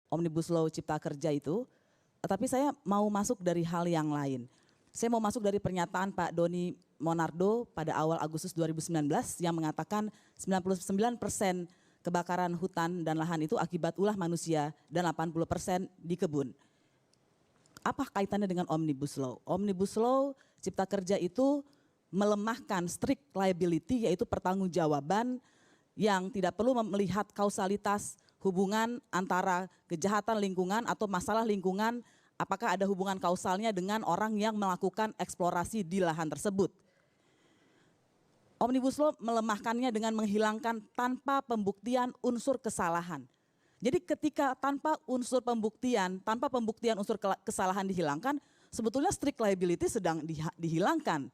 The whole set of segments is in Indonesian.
Omnibus Law Cipta Kerja itu, tapi saya mau masuk dari hal yang lain. Saya mau masuk dari pernyataan Pak Doni Monardo pada awal Agustus 2019 yang mengatakan 99% kebakaran hutan dan lahan itu akibat ulah manusia dan 80% di kebun. Apa kaitannya dengan Omnibus Law? Omnibus Law Cipta Kerja itu melemahkan strict liability, yaitu pertanggungjawaban yang tidak perlu melihat kausalitas hubungan antara kejahatan lingkungan atau masalah lingkungan, apakah ada hubungan kausalnya dengan orang yang melakukan eksplorasi di lahan tersebut. Omnibus Law melemahkannya dengan menghilangkan tanpa pembuktian unsur kesalahan. Jadi ketika tanpa unsur pembuktian, tanpa pembuktian unsur kesalahan dihilangkan, sebetulnya strict liability sedang dihilangkan.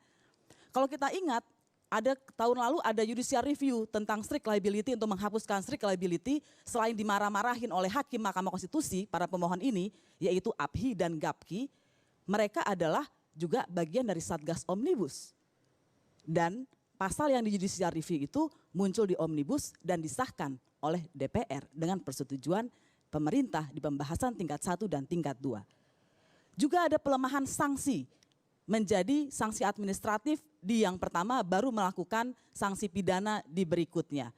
Kalau kita ingat, ada tahun lalu ada judicial review tentang strict liability untuk menghapuskan strict liability, selain dimarah-marahin oleh hakim Mahkamah Konstitusi, para pemohon ini, yaitu APHI dan GAPKI, mereka adalah juga bagian dari Satgas Omnibus. Dan pasal yang di judicial review itu muncul di Omnibus dan disahkan oleh DPR dengan persetujuan pemerintah di pembahasan tingkat 1 dan tingkat 2. Juga ada pelemahan sanksi menjadi sanksi administratif di yang pertama, baru melakukan sanksi pidana di berikutnya.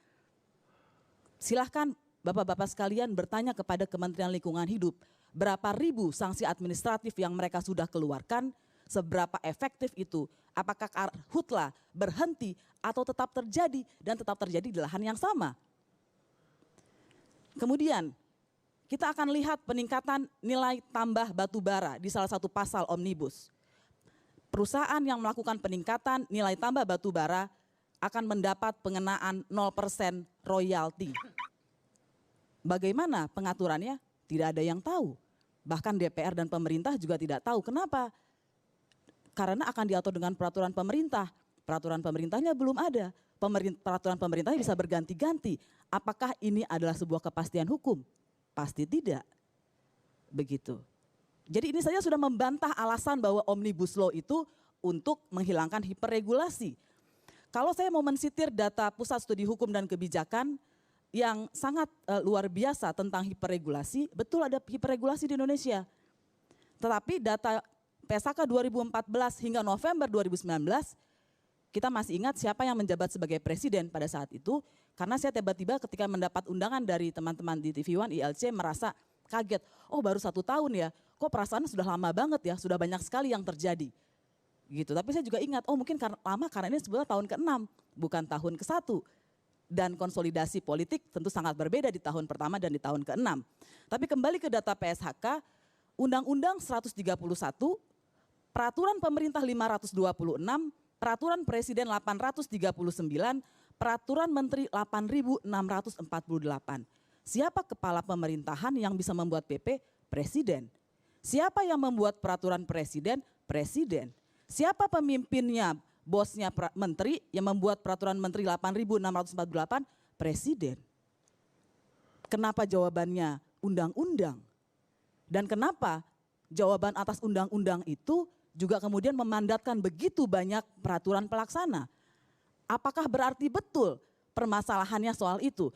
Silahkan Bapak-Bapak sekalian bertanya kepada Kementerian Lingkungan Hidup, berapa ribu sanksi administratif yang mereka sudah keluarkan, seberapa efektif itu, apakah karhutla berhenti atau tetap terjadi dan tetap terjadi di lahan yang sama. Kemudian kita akan lihat peningkatan nilai tambah batu bara di salah satu pasal Omnibus. Perusahaan yang melakukan peningkatan nilai tambah batu bara akan mendapat pengenaan 0% royalti. Bagaimana pengaturannya? Tidak ada yang tahu. Bahkan DPR dan pemerintah juga tidak tahu. Kenapa? Karena akan diatur dengan peraturan pemerintah. Peraturan pemerintahnya belum ada. Peraturan pemerintahnya bisa berganti-ganti. Apakah ini adalah sebuah kepastian hukum? Pasti tidak. Begitu. Jadi ini saja sudah membantah alasan bahwa Omnibus Law itu untuk menghilangkan hiperregulasi. Kalau saya mau mensitir data Pusat Studi Hukum dan Kebijakan yang sangat luar biasa tentang hiperregulasi, betul ada hiperregulasi di Indonesia. Tetapi data PSHK 2014 hingga November 2019, kita masih ingat siapa yang menjabat sebagai presiden pada saat itu, karena saya tiba-tiba ketika mendapat undangan dari teman-teman di TV One ILC merasa kaget, oh baru 1 tahun ya, kok perasaannya sudah lama banget ya, sudah banyak sekali yang terjadi. Gitu. Tapi saya juga ingat, oh mungkin lama karena ini sebetulnya tahun ke-6, bukan tahun ke-1. Dan konsolidasi politik tentu sangat berbeda di tahun pertama dan di tahun ke-6. Tapi kembali ke data PSHK, Undang-Undang 131, Peraturan Pemerintah 526, Peraturan Presiden 839, Peraturan Menteri 8648. Siapa kepala pemerintahan yang bisa membuat PP? Presiden. Siapa yang membuat peraturan presiden? Presiden. Siapa pemimpinnya, bosnya menteri yang membuat peraturan menteri 8648? Presiden. Kenapa jawabannya undang-undang? Dan kenapa jawaban atas undang-undang itu juga kemudian memandatkan begitu banyak peraturan pelaksana? Apakah berarti betul permasalahannya soal itu?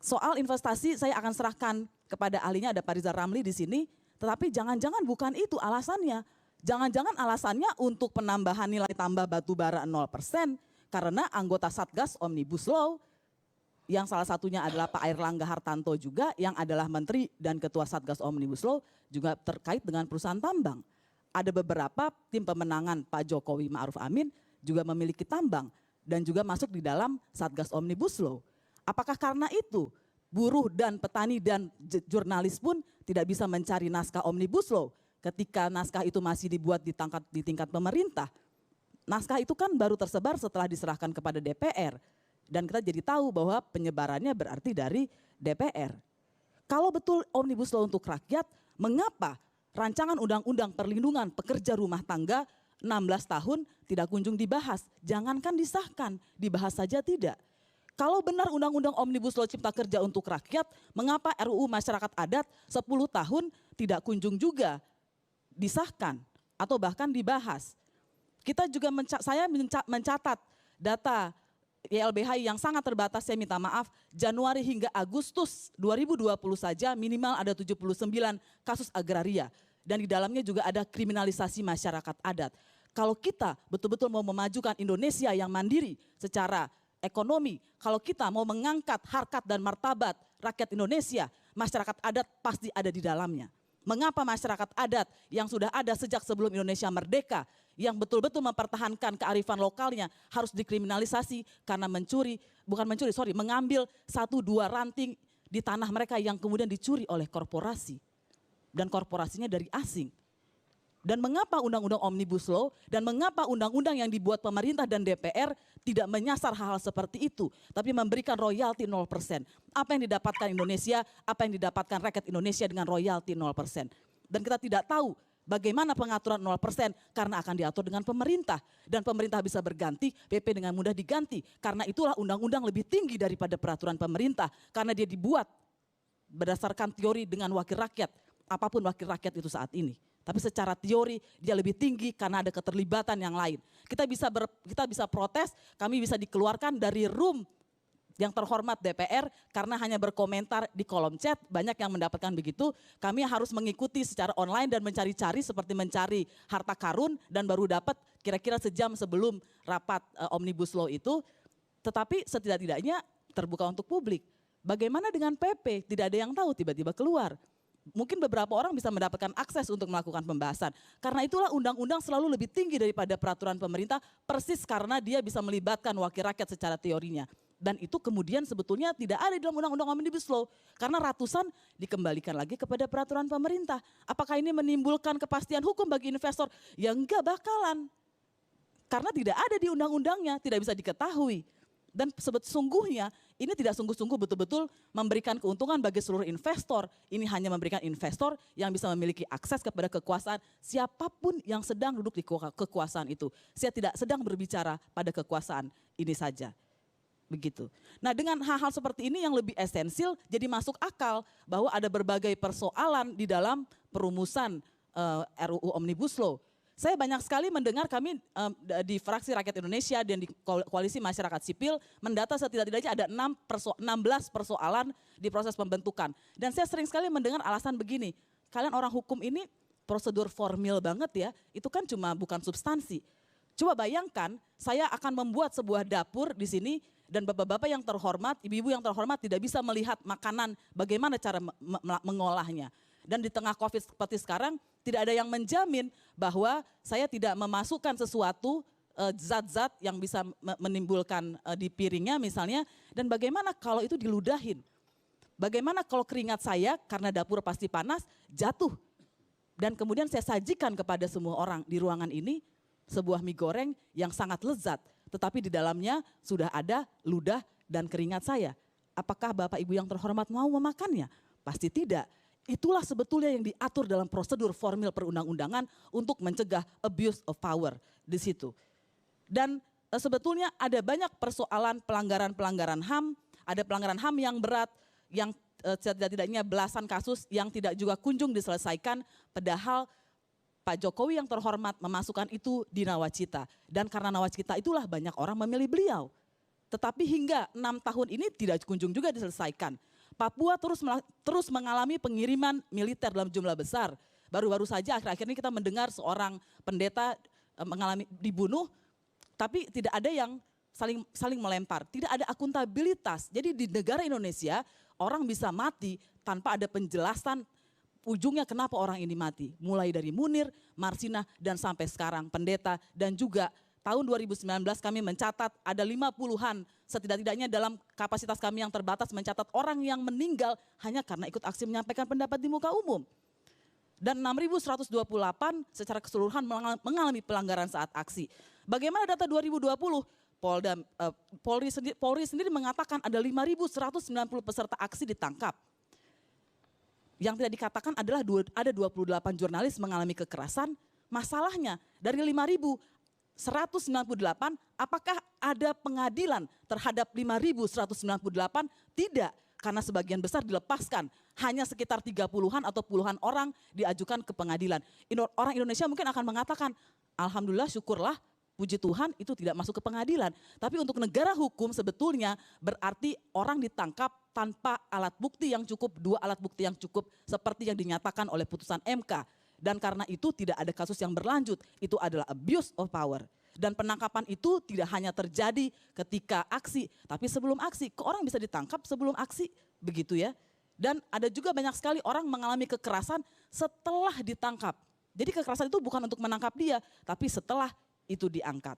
Soal investasi saya akan serahkan kepada ahlinya, ada Pak Rizal Ramli di sini, tetapi jangan-jangan bukan itu alasannya. Jangan-jangan alasannya untuk penambahan nilai tambah batu bara 0% karena anggota Satgas Omnibus Law yang salah satunya adalah Pak Airlangga Hartanto juga yang adalah Menteri dan Ketua Satgas Omnibus Law juga terkait dengan perusahaan tambang. Ada beberapa tim pemenangan Pak Jokowi Ma'ruf Amin juga memiliki tambang dan juga masuk di dalam Satgas Omnibus Law. Apakah karena itu buruh dan petani dan jurnalis pun tidak bisa mencari naskah Omnibus Law ketika naskah itu masih dibuat di tingkat pemerintah? Naskah itu kan baru tersebar setelah diserahkan kepada DPR. Dan kita jadi tahu bahwa penyebarannya berarti dari DPR. Kalau betul Omnibus Law untuk rakyat, mengapa rancangan undang-undang perlindungan pekerja rumah tangga 16 tahun tidak kunjung dibahas? Jangankan disahkan, dibahas saja tidak. Kalau benar undang-undang Omnibus Law Cipta Kerja untuk rakyat, mengapa RUU Masyarakat Adat 10 tahun tidak kunjung juga disahkan atau bahkan dibahas? Kita juga saya mencatat data YLBHI yang sangat terbatas, saya minta maaf, Januari hingga Agustus 2020 saja minimal ada 79 kasus agraria. Dan di dalamnya juga ada kriminalisasi masyarakat adat. Kalau kita betul-betul mau memajukan Indonesia yang mandiri secara ekonomi, kalau kita mau mengangkat harkat dan martabat rakyat Indonesia, masyarakat adat pasti ada di dalamnya. Mengapa masyarakat adat yang sudah ada sejak sebelum Indonesia merdeka, yang betul-betul mempertahankan kearifan lokalnya harus dikriminalisasi karena mengambil 1-2 ranting di tanah mereka yang kemudian dicuri oleh korporasi. Dan korporasinya dari asing. Dan mengapa undang-undang Omnibus Law dan mengapa undang-undang yang dibuat pemerintah dan DPR tidak menyasar hal-hal seperti itu, tapi memberikan royalti 0%. Apa yang didapatkan Indonesia, apa yang didapatkan rakyat Indonesia dengan royalti 0%. Dan kita tidak tahu bagaimana pengaturan 0% karena akan diatur dengan pemerintah. Dan pemerintah bisa berganti, PP dengan mudah diganti. Karena itulah undang-undang lebih tinggi daripada peraturan pemerintah. Karena dia dibuat berdasarkan teori dengan wakil rakyat, apapun wakil rakyat itu saat ini. Tapi secara teori dia lebih tinggi karena ada keterlibatan yang lain. Kita bisa protes, kami bisa dikeluarkan dari room yang terhormat DPR karena hanya berkomentar di kolom chat, banyak yang mendapatkan begitu. Kami harus mengikuti secara online dan mencari-cari seperti mencari harta karun dan baru dapat kira-kira sejam sebelum rapat Omnibus Law itu. Tetapi setidak-tidaknya terbuka untuk publik. Bagaimana dengan PP? Tidak ada yang tahu, tiba-tiba keluar. Mungkin beberapa orang bisa mendapatkan akses untuk melakukan pembahasan. Karena itulah undang-undang selalu lebih tinggi daripada peraturan pemerintah, persis karena dia bisa melibatkan wakil rakyat secara teorinya. Dan itu kemudian sebetulnya tidak ada di dalam undang-undang Omnibus Law. Karena ratusan dikembalikan lagi kepada peraturan pemerintah. Apakah ini menimbulkan kepastian hukum bagi investor? Ya enggak bakalan. Karena tidak ada di undang-undangnya, tidak bisa diketahui. Dan sesungguhnya ini tidak sungguh-sungguh betul-betul memberikan keuntungan bagi seluruh investor. Ini hanya memberikan investor yang bisa memiliki akses kepada kekuasaan siapapun yang sedang duduk di kekuasaan itu. Saya tidak sedang berbicara pada kekuasaan ini saja. Begitu. Nah, dengan hal-hal seperti ini yang lebih esensial jadi masuk akal bahwa ada berbagai persoalan di dalam perumusan RUU Omnibus Law. Saya banyak sekali mendengar kami di Fraksi Rakyat Indonesia dan di Koalisi Masyarakat Sipil mendata setidak-tidaknya ada 16 persoalan di proses pembentukan. Dan saya sering sekali mendengar alasan begini, kalian orang hukum ini prosedur formil banget ya, itu kan cuma bukan substansi. Coba bayangkan saya akan membuat sebuah dapur di sini dan bapak-bapak yang terhormat, ibu-ibu yang terhormat tidak bisa melihat makanan bagaimana cara mengolahnya. Dan di tengah COVID seperti sekarang tidak ada yang menjamin bahwa saya tidak memasukkan sesuatu zat-zat yang bisa menimbulkan di piringnya misalnya. Dan bagaimana kalau itu diludahin? Bagaimana kalau keringat saya karena dapur pasti panas jatuh. Dan kemudian saya sajikan kepada semua orang di ruangan ini sebuah mie goreng yang sangat lezat. Tetapi di dalamnya sudah ada ludah dan keringat saya. Apakah Bapak Ibu yang terhormat mau memakannya? Pasti tidak. Itulah sebetulnya yang diatur dalam prosedur formil perundang-undangan untuk mencegah abuse of power di situ. Dan sebetulnya ada banyak persoalan pelanggaran-pelanggaran HAM, ada pelanggaran HAM yang berat, yang setidaknya belasan kasus yang tidak juga kunjung diselesaikan, padahal Pak Jokowi yang terhormat memasukkan itu di nawacita. Dan karena nawacita itulah banyak orang memilih beliau. Tetapi hingga 6 tahun ini tidak kunjung juga diselesaikan. Papua terus mengalami pengiriman militer dalam jumlah besar. Baru-baru saja akhir-akhir ini kita mendengar seorang pendeta mengalami dibunuh, tapi tidak ada yang saling melempar. Tidak ada akuntabilitas. Jadi di negara Indonesia orang bisa mati tanpa ada penjelasan ujungnya kenapa orang ini mati. Mulai dari Munir, Marsina, dan sampai sekarang pendeta dan juga tahun 2019 kami mencatat ada 50-an setidak-tidaknya dalam kapasitas kami yang terbatas mencatat orang yang meninggal hanya karena ikut aksi menyampaikan pendapat di muka umum. Dan 6.128 secara keseluruhan mengalami pelanggaran saat aksi. Bagaimana data 2020? Polri sendiri mengatakan ada 5.190 peserta aksi ditangkap. Yang tidak dikatakan adalah ada 28 jurnalis mengalami kekerasan. Masalahnya dari 5.198, apakah ada pengadilan terhadap 5.198? Tidak, karena sebagian besar dilepaskan. Hanya sekitar 30-an atau puluhan orang diajukan ke pengadilan. Orang Indonesia mungkin akan mengatakan, alhamdulillah syukurlah puji Tuhan itu tidak masuk ke pengadilan. Tapi untuk negara hukum sebetulnya berarti orang ditangkap tanpa alat bukti yang cukup, 2 alat bukti yang cukup seperti yang dinyatakan oleh putusan MK. Dan karena itu tidak ada kasus yang berlanjut, itu adalah abuse of power. Dan penangkapan itu tidak hanya terjadi ketika aksi, tapi sebelum aksi. Orang bisa ditangkap sebelum aksi, begitu ya. Dan ada juga banyak sekali orang mengalami kekerasan setelah ditangkap. Jadi kekerasan itu bukan untuk menangkap dia, tapi setelah itu diangkat.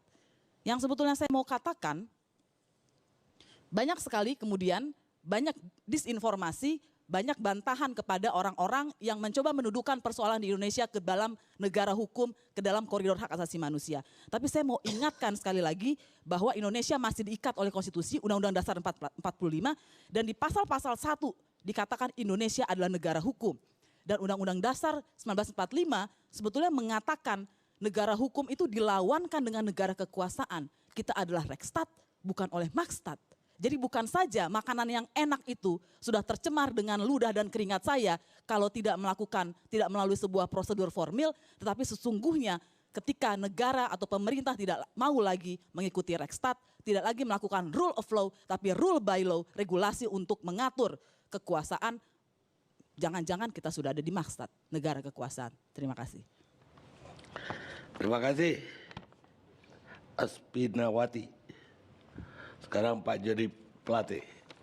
Yang sebetulnya saya mau katakan, banyak sekali kemudian, banyak disinformasi, banyak bantahan kepada orang-orang yang mencoba menuduhkan persoalan di Indonesia ke dalam negara hukum, ke dalam koridor hak asasi manusia. Tapi saya mau ingatkan sekali lagi bahwa Indonesia masih diikat oleh konstitusi Undang-Undang Dasar 45 dan di pasal-pasal 1 dikatakan Indonesia adalah negara hukum. Dan Undang-Undang Dasar 1945 sebetulnya mengatakan negara hukum itu dilawankan dengan negara kekuasaan. Kita adalah Rekstad, bukan oleh Makstat. Jadi bukan saja makanan yang enak itu sudah tercemar dengan ludah dan keringat saya kalau tidak melalui sebuah prosedur formil, tetapi sesungguhnya ketika negara atau pemerintah tidak mau lagi mengikuti Rekstad, tidak lagi melakukan rule of law, tapi rule by law, regulasi untuk mengatur kekuasaan, jangan-jangan kita sudah ada di Makstat, negara kekuasaan. Terima kasih. Terima kasih, Aspinawati. Sekarang Pak Jody Plate.